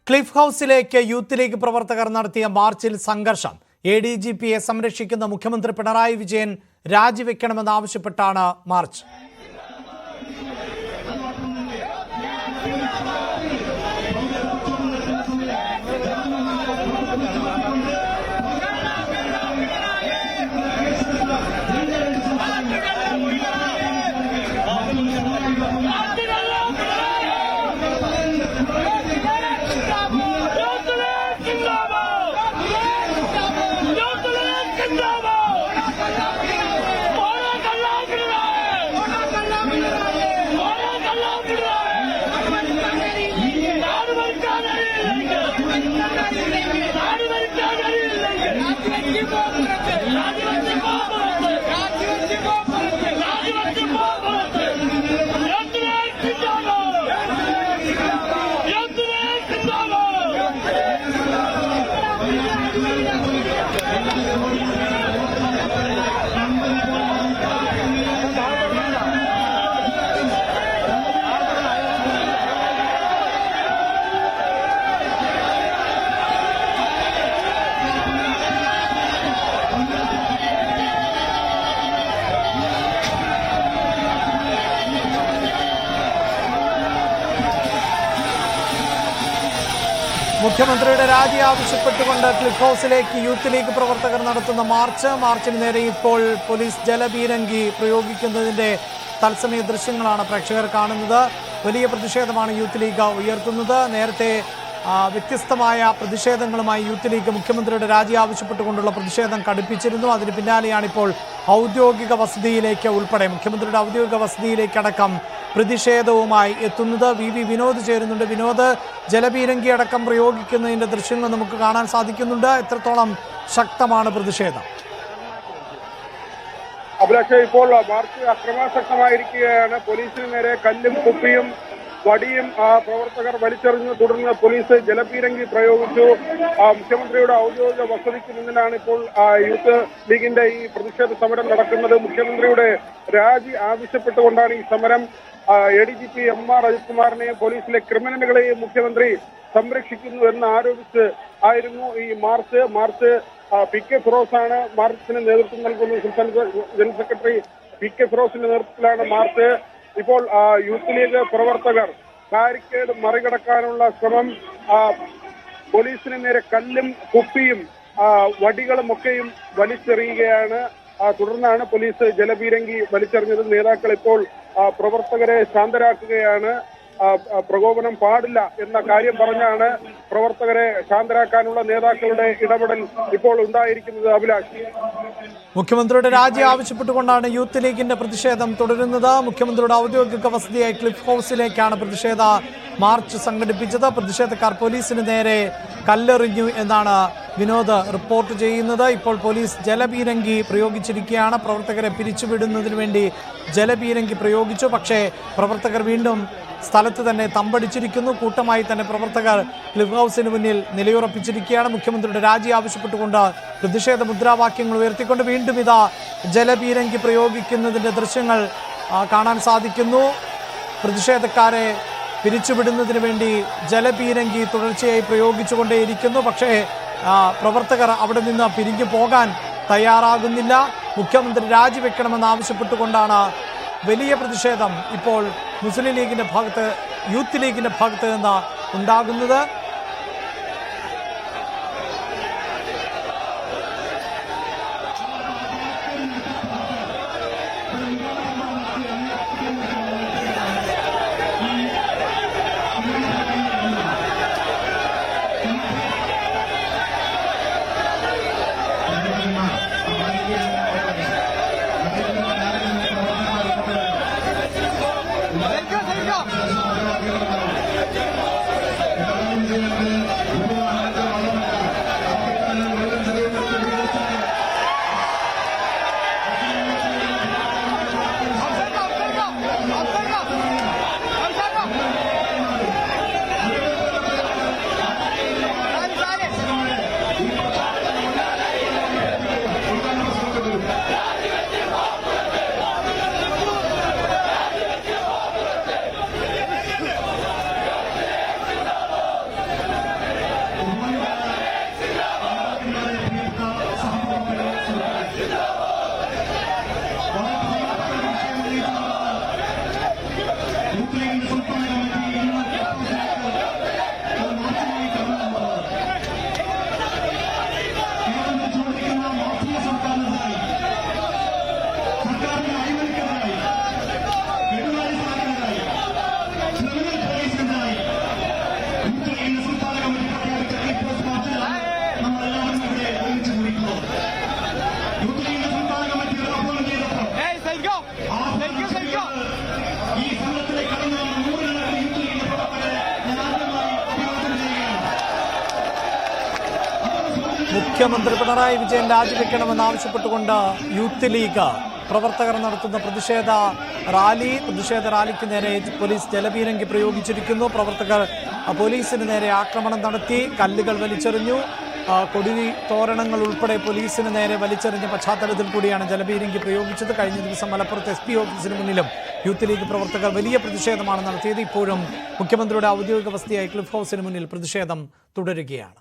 Cliff ഹൗസിലേക്ക് youth league പ്രവർത്തകർ നടത്തിയ മാർച്ചിൽ സംഘർഷം. ADGPയെ സംരക്ഷിക്കുന്ന മുഖ്യമന്ത്രി പിണറായി വിജയൻ രാജിവെക്കണമെന്നാവശ്യപ്പെട്ടാണ് മാർച്ച്. മുഖ്യമന്ത്രിയുടെ രാജി ആവശ്യപ്പെട്ടുകൊണ്ട് ക്ലിഫ് ഹൗസിലേക്ക് യൂത്ത് ലീഗ് പ്രവർത്തകർ നടത്തുന്ന മാർച്ചിന് നേരെ ഇപ്പോൾ പോലീസ് ജലപീരങ്കി പ്രയോഗിക്കുന്നതിന്റെ തത്സമയ ദൃശ്യങ്ങളാണ് പ്രേക്ഷകർ കാണുന്നത്. വലിയ പ്രതിഷേധമാണ് യൂത്ത് ലീഗ് ഉയർത്തുന്നത്. നേരത്തെ വ്യത്യസ്തമായ പ്രതിഷേധങ്ങളുമായി യൂത്ത് ലീഗ് മുഖ്യമന്ത്രിയുടെ രാജി ആവശ്യപ്പെട്ടുകൊണ്ടുള്ള പ്രതിഷേധം കടുപ്പിച്ചിരുന്നു. അതിന് പിന്നാലെയാണ് ഇപ്പോൾ ഔദ്യോഗിക വസതിയിലേക്ക് ഉൾപ്പെടെ മുഖ്യമന്ത്രിയുടെ ഔദ്യോഗിക വസതിയിലേക്കടക്കം പ്രതിഷേധവുമായി എത്തുന്നത്. VV വിനോദ് ചേരുന്നുണ്ട്. വിനോദ്, ജലപീരങ്കി അടക്കം പ്രയോഗിക്കുന്നതിന്റെ ദൃശ്യങ്ങൾ നമുക്ക് കാണാൻ സാധിക്കുന്നുണ്ട്. എത്രത്തോളം ശക്തമാണ് പ്രതിഷേധം? അഭിലാഷ്, ഇപ്പോൾ മാർച്ച് അക്രമാസക്തമായിരിക്കുകയാണ്. പോലീസിന് നേരെ കല്ലും കുപ്പിയും വടിയും പ്രവർത്തകർ വലിച്ചെറിഞ്ഞു. തുടർന്ന് പോലീസ് ജലപീരങ്കി പ്രയോഗിച്ചു. മുഖ്യമന്ത്രിയുടെ ഔദ്യോഗിക വസതിക്ക് മുന്നിലാണ് ഇപ്പോൾ യൂത്ത് ലീഗിന്റെ ഈ പ്രതിഷേധ സമരം നടക്കുന്നത്. മുഖ്യമന്ത്രിയുടെ രാജി ആവശ്യപ്പെട്ടുകൊണ്ടാണ് ഈ സമരം. ADGP MR അജിത് കുമാറിനെയും പോലീസിലെ ക്രിമിനലുകളെയും മുഖ്യമന്ത്രി സംരക്ഷിക്കുന്നു എന്ന് ആരോപിച്ച് ആയിരുന്നു ഈ മാർച്ച്. PK ഫിറോസ് ആണ് മാർച്ചിന് നേതൃത്വം നൽകുന്നത്. സംസ്ഥാന ജനറൽ സെക്രട്ടറി PK ഫിറോസിന്റെ നേതൃത്വത്തിലാണ് മാർച്ച്. ഇപ്പോൾ യൂത്ത് ലീഗ് പ്രവർത്തകർ ബാരിക്കേഡ് മറികടക്കാനുള്ള ശ്രമം, പോലീസിന് നേരെ കല്ലും കുപ്പിയും വടികളും ഒക്കെയും വലിച്ചെറിയുകയാണ്. തുടർന്നാണ് പോലീസ് ജലപീരങ്കി വലിച്ചെറിഞ്ഞത്. നേതാക്കൾ ഇപ്പോൾ പ്രവർത്തകരെ ശാന്തരാക്കുകയാണ്. പ്രകോപനം പാടില്ല എന്ന കാര്യം പറഞ്ഞാണ് പ്രവർത്തകരെ ശാന്തരാക്കാനുള്ള നേതാക്കളുടെ ഇടപെടൽ ഇപ്പോൾ ഉണ്ടായിരിക്കുന്നത്. അഭിലാഷ്, മുഖ്യമന്ത്രിയുടെ രാജി ആവശ്യപ്പെട്ടുകൊണ്ടാണ് യൂത്ത് ലീഗിന്റെ പ്രതിഷേധം തുടരുന്നത്. മുഖ്യമന്ത്രിയുടെ ഔദ്യോഗിക വസതിയായ ക്ലിഫ് ഹൗസിലേക്കാണ് പ്രതിഷേധ മാർച്ച് സംഘടിപ്പിച്ചത്. പ്രതിഷേധക്കാർ പോലീസിന് നേരെ കല്ലെറിഞ്ഞു എന്നാണ് വിനോദ് റിപ്പോർട്ട് ചെയ്യുന്നത്. ഇപ്പോൾ പോലീസ് ജലപീരങ്കി പ്രയോഗിച്ചിരിക്കുകയാണ്. പ്രവർത്തകരെ പിരിച്ചുവിടുന്നതിന് വേണ്ടി ജലപീരങ്കി പ്രയോഗിച്ചു. പക്ഷേ പ്രവർത്തകർ വീണ്ടും സ്ഥലത്ത് തന്നെ തമ്പടിച്ചിരിക്കുന്നു. കൂട്ടമായി തന്നെ പ്രവർത്തകർ ക്ലിഫ് ഹൗസിന് മുന്നിൽ നിലയുറപ്പിച്ചിരിക്കുകയാണ്. മുഖ്യമന്ത്രിയുടെ രാജി ആവശ്യപ്പെട്ടുകൊണ്ട് പ്രതിഷേധ മുദ്രാവാക്യങ്ങൾ ഉയർത്തിക്കൊണ്ട് വീണ്ടും ഇതാ ജലപീരങ്കി പ്രയോഗിക്കുന്നതിൻ്റെ ദൃശ്യങ്ങൾ കാണാൻ സാധിക്കുന്നു. പ്രതിഷേധക്കാരെ പിരിച്ചുവിടുന്നതിന് വേണ്ടി ജലപീരങ്കി തുടർച്ചയായി പ്രയോഗിച്ചുകൊണ്ടേയിരിക്കുന്നു. പക്ഷേ പ്രവർത്തകർ അവിടെ നിന്ന് പിരിഞ്ഞു പോകാൻ തയ്യാറാകുന്നില്ല. മുഖ്യമന്ത്രി രാജിവെക്കണമെന്ന് ആവശ്യപ്പെട്ടുകൊണ്ടാണ് വലിയ പ്രതിഷേധം ഇപ്പോൾ മുസ്ലിം ലീഗിന്റെ ഭാഗത്ത്, യൂത്ത് ലീഗിന്റെ ഭാഗത്ത് നിന്ന് ഉണ്ടാകുന്നത്. മുഖ്യമന്ത്രി പിണറായി വിജയൻ രാജിവെക്കണമെന്നാവശ്യപ്പെട്ടുകൊണ്ട് യൂത്ത് ലീഗ് പ്രവർത്തകർ നടത്തുന്ന പ്രതിഷേധ റാലിക്ക് നേരെ പോലീസ് ജലപീരങ്കി പ്രയോഗിച്ചിരിക്കുന്നു. പ്രവർത്തകർ പോലീസിന് നേരെ ആക്രമണം നടത്തി, കല്ലുകൾ വലിച്ചെറിഞ്ഞു. കൊടി തോരണങ്ങൾ ഉൾപ്പെടെ പോലീസിന് നേരെ വലിച്ചെറിഞ്ഞ പശ്ചാത്തലത്തിൽ കൂടിയാണ് ജലപീരങ്കി പ്രയോഗിച്ചത്. കഴിഞ്ഞ ദിവസം മലപ്പുറത്ത് SP ഓഫീസിന് മുന്നിലും യൂത്ത് ലീഗ് പ്രവർത്തകർ വലിയ പ്രതിഷേധമാണ് നടത്തിയത്. ഇപ്പോഴും മുഖ്യമന്ത്രിയുടെ ഔദ്യോഗിക വസതിയായ ക്ലിഫ് ഹൗസിന് മുന്നിൽ പ്രതിഷേധം തുടരുകയാണ്.